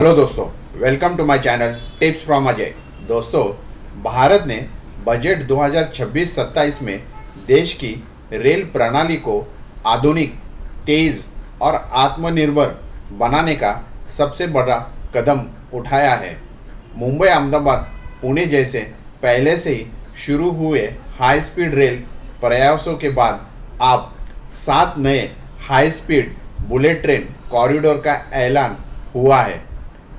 Hello दोस्तों, welcome to my channel tips from Ajay. दोस्तों, भारत ने बजट 2026-27 में देश की रेल प्रणाली को आधुनिक, तेज़ और आत्मनिर्भर बनाने का सबसे बड़ा कदम उठाया है। मुंबई, अहमदाबाद, पुणे जैसे पहले से ही शुरू हुए हाई स्पीड रेल प्रयासों के बाद अब 7 नए high speed bullet train corridor का ऐलान हुआ है,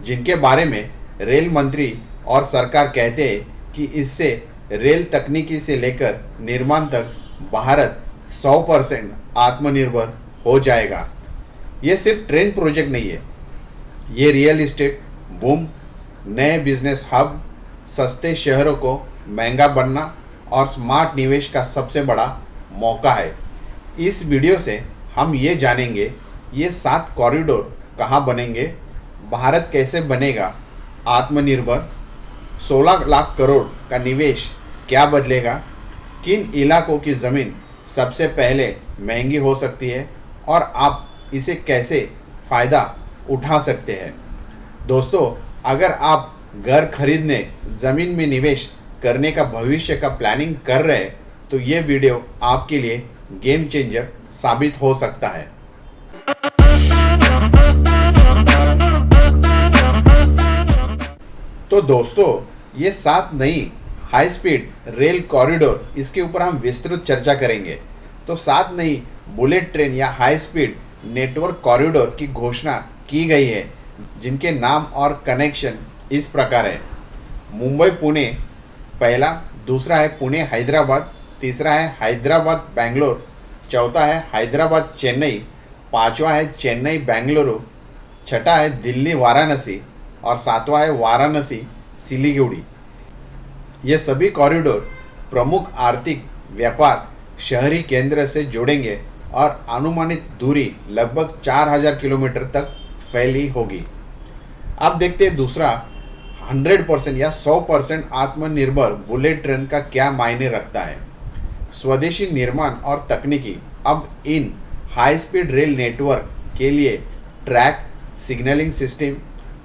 जिनके बारे में रेल मंत्री और सरकार कहते हैं कि इससे रेल तकनीकी से लेकर निर्माण तक भारत 100% आत्मनिर्भर हो जाएगा। ये सिर्फ ट्रेन प्रोजेक्ट नहीं है, ये रियल इस्टेट बूम, नए बिजनेस हब, सस्ते शहरों को महंगा बनना और स्मार्ट निवेश का सबसे बड़ा मौका है। इस वीडियो से हम ये जानेंगे ये 7 कॉरिडोर कहाँ बनेंगे, भारत कैसे बनेगा आत्मनिर्भर, 16 लाख करोड़ का निवेश क्या बदलेगा, किन इलाकों की ज़मीन सबसे पहले महंगी हो सकती है और आप इसे कैसे फ़ायदा उठा सकते हैं। दोस्तों, अगर आप घर खरीदने, ज़मीन में निवेश करने का भविष्य का प्लानिंग कर रहे हैं तो ये वीडियो आपके लिए गेम चेंजर साबित हो सकता है। तो दोस्तों, ये 7 नई हाई स्पीड रेल कॉरिडोर, इसके ऊपर हम विस्तृत चर्चा करेंगे। तो 7 नई बुलेट ट्रेन या हाई स्पीड नेटवर्क कॉरिडोर की घोषणा की गई है, जिनके नाम और कनेक्शन इस प्रकार है। मुंबई पुणे पहला, दूसरा है पुणे हैदराबाद, तीसरा है हैदराबाद बेंगलोर, चौथा है हैदराबाद चेन्नई, पांचवा है चेन्नई बेंगलुरु, छठा है दिल्ली वाराणसी और सातवां है वाराणसी सिलीगुड़ी। ये सभी कॉरिडोर प्रमुख आर्थिक, व्यापार, शहरी केंद्र से जुड़ेंगे और अनुमानित दूरी लगभग 4000 किलोमीटर तक फैली होगी। अब देखते हैं दूसरा, 100% या 100% आत्मनिर्भर बुलेट ट्रेन का क्या मायने रखता है। स्वदेशी निर्माण और तकनीकी। अब इन हाई स्पीड रेल नेटवर्क के लिए track, signalling system,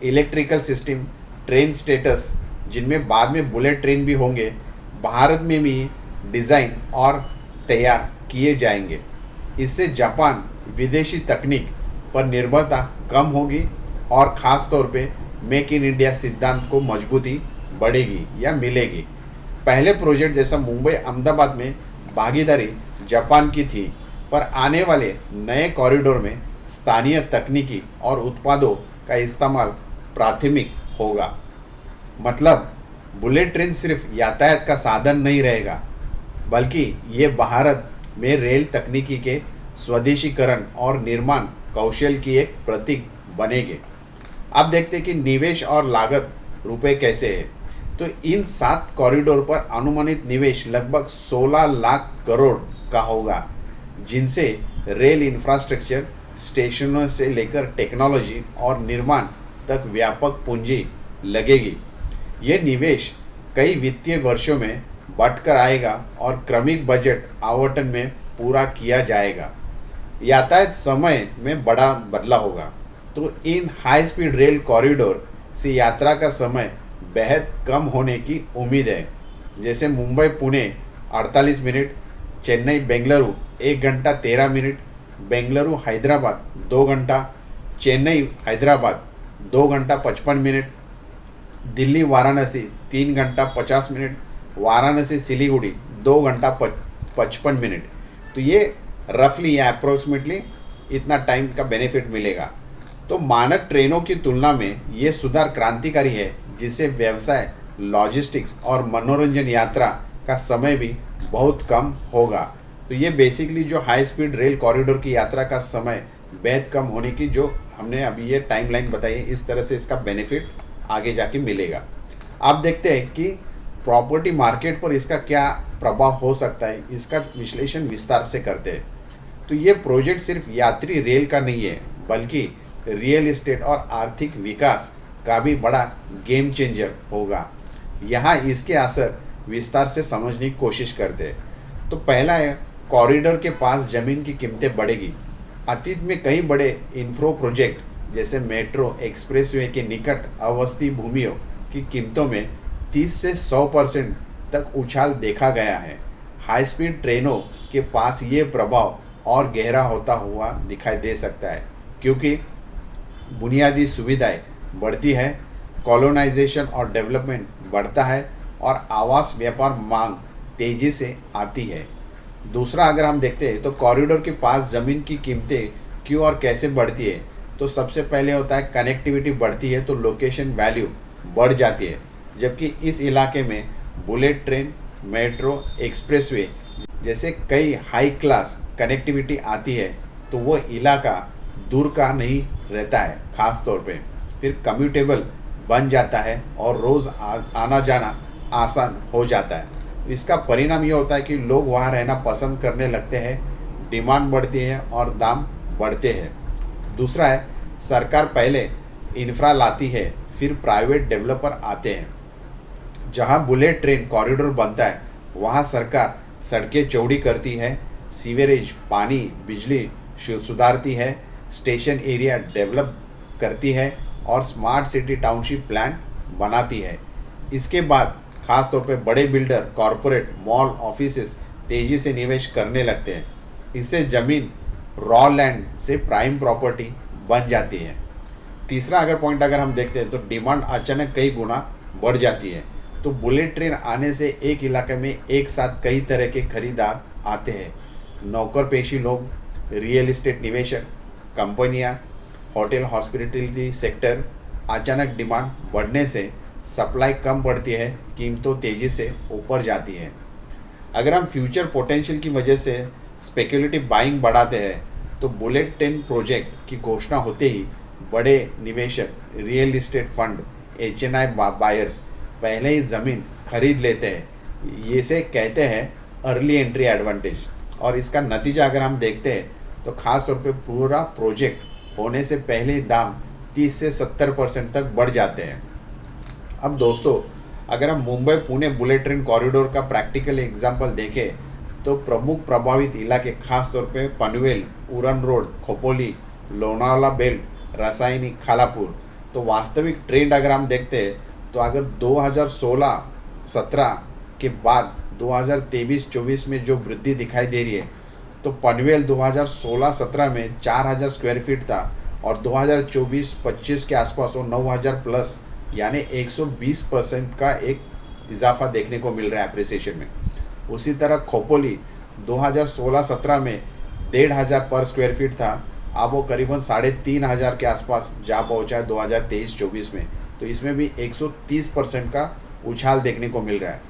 electrical system, train status, जिनमें बाद में बुलेट ट्रेन भी होंगे, भारत में भी डिज़ाइन और तैयार किए जाएंगे। इससे जापान विदेशी तकनीक पर निर्भरता कम होगी और ख़ास तौर पे मेक इन इंडिया सिद्धांत को मजबूती बढ़ेगी या मिलेगी। पहले प्रोजेक्ट जैसा मुंबई अहमदाबाद में भागीदारी जापान की थी, पर आने वाले नए कॉरिडोर में स्थानीय तकनीकी और उत्पादों का इस्तेमाल प्राथमिक होगा। मतलब बुलेट ट्रेन सिर्फ यातायात का साधन नहीं रहेगा, बल्कि ये भारत में रेल तकनीकी के स्वदेशीकरण और निर्माण कौशल की एक प्रतीक बनेंगे। अब देखते हैं कि निवेश और लागत रुपए कैसे है। तो इन 7 कॉरिडोर पर अनुमानित निवेश लगभग 16 लाख करोड़ का होगा, जिनसे रेल इंफ्रास्ट्रक्चर, स्टेशनों से लेकर टेक्नोलॉजी और निर्माण तक व्यापक पूंजी लगेगी। ये निवेश कई वित्तीय वर्षों में बढ़कर आएगा और क्रमिक बजट आवंटन में पूरा किया जाएगा। यातायात समय में बड़ा बदलाव होगा। तो इन हाई स्पीड रेल कॉरिडोर से यात्रा का समय बेहद कम होने की उम्मीद है। जैसे मुंबई पुणे 48 मिनट, चेन्नई बेंगलुरु 1 घंटा 13 मिनट, बेंगलुरु हैदराबाद 2 घंटा, चेन्नई हैदराबाद 2 घंटा 55 मिनट, दिल्ली वाराणसी 3 घंटा 50 मिनट, वाराणसी सिलीगुड़ी 2 घंटा 55 मिनट। तो ये रफली या अप्रोक्सीमेटली इतना टाइम का बेनिफिट मिलेगा। तो मानक ट्रेनों की तुलना में ये सुधार क्रांतिकारी है, जिससे व्यवसाय, लॉजिस्टिक्स और मनोरंजन यात्रा का समय भी बहुत कम होगा। तो ये बेसिकली जो हाई स्पीड रेल कॉरिडोर की यात्रा का समय बेहद कम होने की जो हमने अभी ये टाइमलाइन बताई है, इस तरह से इसका बेनिफिट आगे जाके मिलेगा। आप देखते हैं कि प्रॉपर्टी मार्केट पर इसका क्या प्रभाव हो सकता है, इसका विश्लेषण विस्तार से करते हैं। तो ये प्रोजेक्ट सिर्फ यात्री रेल का नहीं है, बल्कि रियल इस्टेट और आर्थिक विकास का भी बड़ा गेम चेंजर होगा। यहाँ इसके असर विस्तार से समझने की कोशिश करते हैं। तो पहला है, कॉरिडोर के पास ज़मीन की कीमतें बढ़ेगी। अतीत में कई बड़े इंफ्रो प्रोजेक्ट जैसे मेट्रो एक्सप्रेसवे के निकट आवासीय भूमियों की कीमतों में 30 से 100% तक उछाल देखा गया है। हाई स्पीड ट्रेनों के पास ये प्रभाव और गहरा होता हुआ दिखाई दे सकता है, क्योंकि बुनियादी सुविधाएं बढ़ती है, कॉलोनाइजेशन और डेवलपमेंट बढ़ता है और आवास व्यापार मांग तेज़ी से आती है। दूसरा अगर हम देखते हैं तो कॉरिडोर के पास ज़मीन की कीमतें क्यों और कैसे बढ़ती है, तो सबसे पहले होता है कनेक्टिविटी बढ़ती है तो लोकेशन वैल्यू बढ़ जाती है। जबकि इस इलाके में बुलेट ट्रेन, मेट्रो, एक्सप्रेसवे जैसे कई हाई क्लास कनेक्टिविटी आती है तो वो इलाका दूर का नहीं रहता है, ख़ास तौर पे फिर कम्यूटेबल बन जाता है और रोज़ आना जाना आसान हो जाता है। इसका परिणाम ये होता है कि लोग वहाँ रहना पसंद करने लगते हैं, डिमांड बढ़ती है और दाम बढ़ते हैं। दूसरा है सरकार पहले इंफ्रा लाती है, फिर प्राइवेट डेवलपर आते हैं। जहाँ बुलेट ट्रेन कॉरिडोर बनता है वहाँ सरकार सड़कें चौड़ी करती है, सीवरेज, पानी, बिजली सुधारती है, स्टेशन एरिया डेवलप करती है और स्मार्ट सिटी टाउनशिप प्लान बनाती है। इसके बाद खास तौर पे बड़े बिल्डर, कॉरपोरेट, मॉल, ऑफिसेस तेज़ी से निवेश करने लगते हैं। इससे ज़मीन रॉ लैंड से प्राइम प्रॉपर्टी बन जाती है। तीसरा पॉइंट अगर हम देखते हैं तो डिमांड अचानक कई गुना बढ़ जाती है। तो बुलेट ट्रेन आने से एक इलाके में एक साथ कई तरह के खरीदार आते हैं। नौकर पेशी लोग, रियल एस्टेट निवेशक, कंपनियां, होटल, हॉस्पिटैलिटी सेक्टर। अचानक डिमांड बढ़ने से सप्लाई कम पड़ती है, कीमतों तेज़ी से ऊपर जाती है। अगर हम फ्यूचर पोटेंशियल की वजह से स्पेकुलेटिव बाइंग बढ़ाते हैं तो बुलेट ट्रेन प्रोजेक्ट की घोषणा होते ही बड़े निवेशक, real estate fund, HNI buyers पहले ही ज़मीन खरीद लेते हैं। ये से कहते हैं अर्ली एंट्री एडवांटेज। और इसका नतीजा अगर हम देखते हैं तो ख़ास तौर पे पूरा प्रोजेक्ट होने से पहले ही दाम 30 से 70% तक बढ़ जाते हैं। अब दोस्तों अगर हम Mumbai Pune bullet train corridor का प्रैक्टिकल एग्जांपल देखें तो प्रमुख प्रभावित इलाके खास तौर पे पनवेल, उरण रोड, खोपोली, लोनावाला बेल्ट, रासायनिक, खालापुर। तो वास्तविक ट्रेंड अगर हम देखते हैं तो अगर 2016-17 के बाद 2023-24 में जो वृद्धि दिखाई दे रही है तो पनवेल 2016-17 में 4000 स्क्वायर फीट था और 2024-25 के आसपास वो 9000 प्लस, यानी 120% का एक इजाफा देखने को मिल रहा है अप्रिसिएशन में। उसी तरह खोपोली 2016-17 में 1500 पर स्क्वायर फीट था, अब वो करीबन 3500 के आसपास जा पहुंचा है 2023-24 में। तो इसमें भी 130% का उछाल देखने को मिल रहा है।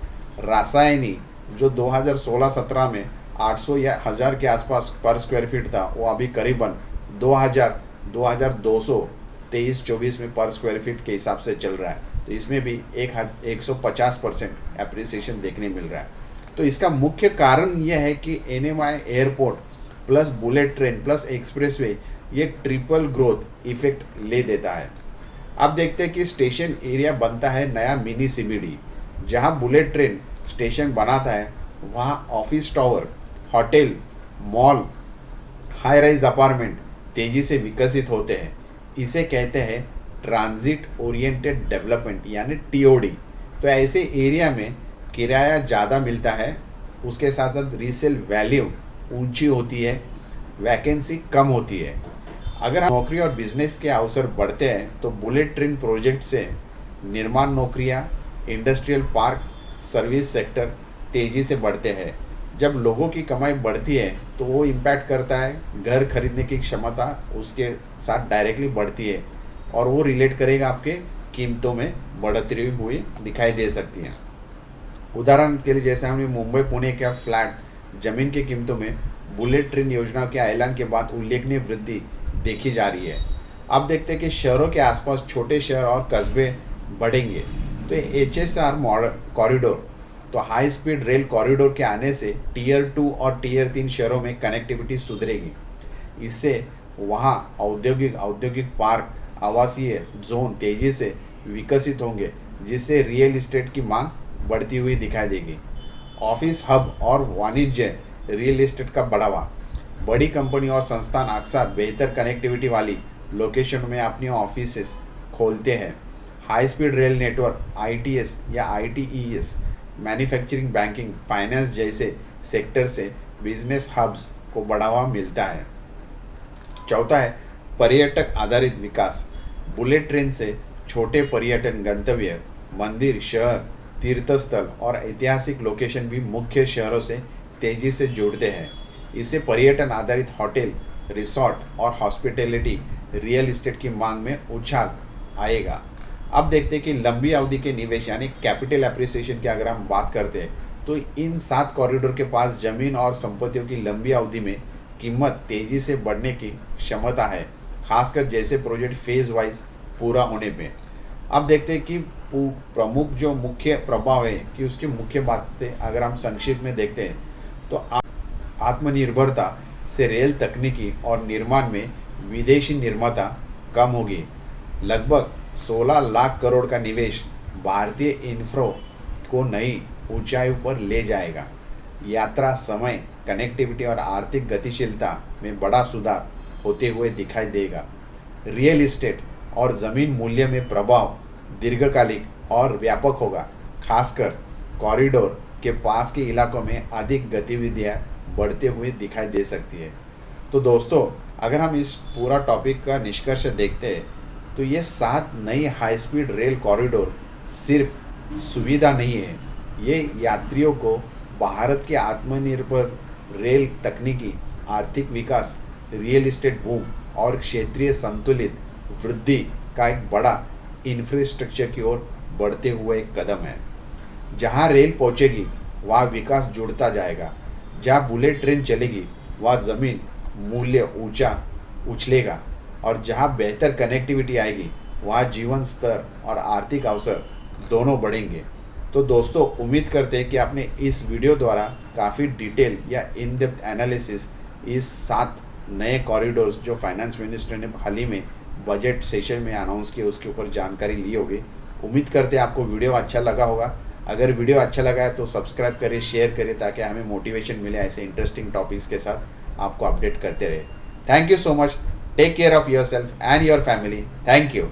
रासायनी जो 2016-17 में 800 या 1000 के आसपास पर स्क्वायर फीट था, वो अभी करीबन 2200 23-24 में पर स्क्वायर फीट के हिसाब से चल रहा है। तो इसमें भी 150% एप्रिसिएशन देखने मिल रहा है। तो इसका मुख्य कारण यह है कि NMI airport plus bullet train plus expressway ये ट्रिपल ग्रोथ इफेक्ट ले देता है। अब देखते हैं कि स्टेशन एरिया बनता है नया मिनी CBD। जहां बुलेट ट्रेन स्टेशन बनाता है वहां office tower, hotel, mall, high rise apartment तेज़ी से विकसित होते हैं। इसे कहते हैं ट्रांजिट ओरिएंटेड डेवलपमेंट यानी TOD। तो ऐसे एरिया में किराया ज़्यादा मिलता है, उसके साथ साथ रीसेल वैल्यू ऊंची होती है, वैकेंसी कम होती है। अगर हम नौकरी और बिजनेस के अवसर बढ़ते हैं तो बुलेट ट्रेन प्रोजेक्ट से निर्माण नौकरियां, इंडस्ट्रियल पार्क, सर्विस सेक्टर तेज़ी से बढ़ते हैं। जब लोगों की कमाई बढ़ती है तो वो इम्पैक्ट करता है घर खरीदने की क्षमता, उसके साथ डायरेक्टली बढ़ती है और वो रिलेट करेगा आपके कीमतों में बढ़ती हुई दिखाई दे सकती है। उदाहरण के लिए जैसे हमने मुंबई पुणे के फ्लैट ज़मीन की कीमतों में बुलेट ट्रेन योजना के ऐलान के बाद उल्लेखनीय वृद्धि देखी जा रही है। अब देखते हैं कि शहरों के आसपास छोटे शहर और कस्बे बढ़ेंगे। तो HSR कॉरिडोर, तो हाई स्पीड रेल कॉरिडोर के आने से टियर 2 और टियर 3 शहरों में कनेक्टिविटी सुधरेगी। इससे वहाँ औद्योगिक पार्क, आवासीय जोन तेज़ी से विकसित होंगे, जिससे रियल एस्टेट की मांग बढ़ती हुई दिखाई देगी। ऑफिस हब और वाणिज्य रियल एस्टेट का बढ़ावा, बड़ी कंपनी और संस्थान अक्सर बेहतर कनेक्टिविटी वाली लोकेशन में अपनी ऑफिसेस खोलते हैं। High speed rail network ITS या आईटीईएस मैन्युफैक्चरिंग, बैंकिंग, फाइनेंस जैसे सेक्टर से बिजनेस हब्स को बढ़ावा मिलता है। चौथा है पर्यटक आधारित विकास। बुलेट ट्रेन से छोटे पर्यटन गंतव्य, मंदिर, शहर, तीर्थस्थल और ऐतिहासिक लोकेशन भी मुख्य शहरों से तेजी से जुड़ते हैं। इससे पर्यटन आधारित होटल, रिसोर्ट और हॉस्पिटैलिटी रियल इस्टेट की मांग में उछाल आएगा। अब देखते हैं कि लंबी अवधि के निवेश यानी कैपिटल एप्रिसिएशन की अगर हम बात करते हैं तो इन 7 कॉरिडोर के पास जमीन और संपत्तियों की लंबी अवधि में कीमत तेजी से बढ़ने की क्षमता है, खासकर जैसे प्रोजेक्ट फेज वाइज पूरा होने पे। अब देखते हैं कि प्रमुख जो मुख्य प्रभाव है कि उसकी मुख्य बातें अगर हम संक्षिप्त में देखते हैं तो आत्मनिर्भरता से रेल तकनीकी और निर्माण में विदेशी निर्माता कम होगी। लगभग 16 लाख करोड़ का निवेश भारतीय इंफ्रा को नई ऊंचाई पर ले जाएगा। यात्रा समय, कनेक्टिविटी और आर्थिक गतिशीलता में बड़ा सुधार होते हुए दिखाई देगा। रियल इस्टेट और ज़मीन मूल्य में प्रभाव दीर्घकालिक और व्यापक होगा, खासकर कॉरिडोर के पास के इलाकों में अधिक गतिविधियां बढ़ते हुए दिखाई दे सकती है। तो दोस्तों, अगर हम इस पूरा टॉपिक का निष्कर्ष देखते हैं तो ये 7 नई हाई स्पीड रेल कॉरिडोर सिर्फ सुविधा नहीं है, ये यात्रियों को भारत के आत्मनिर्भर रेल तकनीकी, आर्थिक विकास, रियल इस्टेट बूम और क्षेत्रीय संतुलित वृद्धि का एक बड़ा इंफ्रास्ट्रक्चर की ओर बढ़ते हुए एक कदम है। जहां रेल पहुंचेगी वहाँ विकास जुड़ता जाएगा, जहाँ बुलेट ट्रेन चलेगी वहाँ ज़मीन मूल्य ऊंचा उछलेगा और जहाँ बेहतर कनेक्टिविटी आएगी वहाँ जीवन स्तर और आर्थिक अवसर दोनों बढ़ेंगे। तो दोस्तों, उम्मीद करते हैं कि आपने इस वीडियो द्वारा काफ़ी डिटेल या इन डेप्थ एनालिसिस इस 7 नए कॉरिडोर्स जो फाइनेंस मिनिस्टर ने हाल ही में बजट सेशन में अनाउंस किए उसके ऊपर जानकारी ली होगी। उम्मीद करते हैं आपको वीडियो अच्छा लगा होगा। अगर वीडियो अच्छा लगा है तो सब्सक्राइब करें, शेयर करें ताकि हमें मोटिवेशन मिले ऐसे इंटरेस्टिंग टॉपिक्स के साथ आपको अपडेट करते रहे। Thank you so much. Take care of your self and your family. Thank you.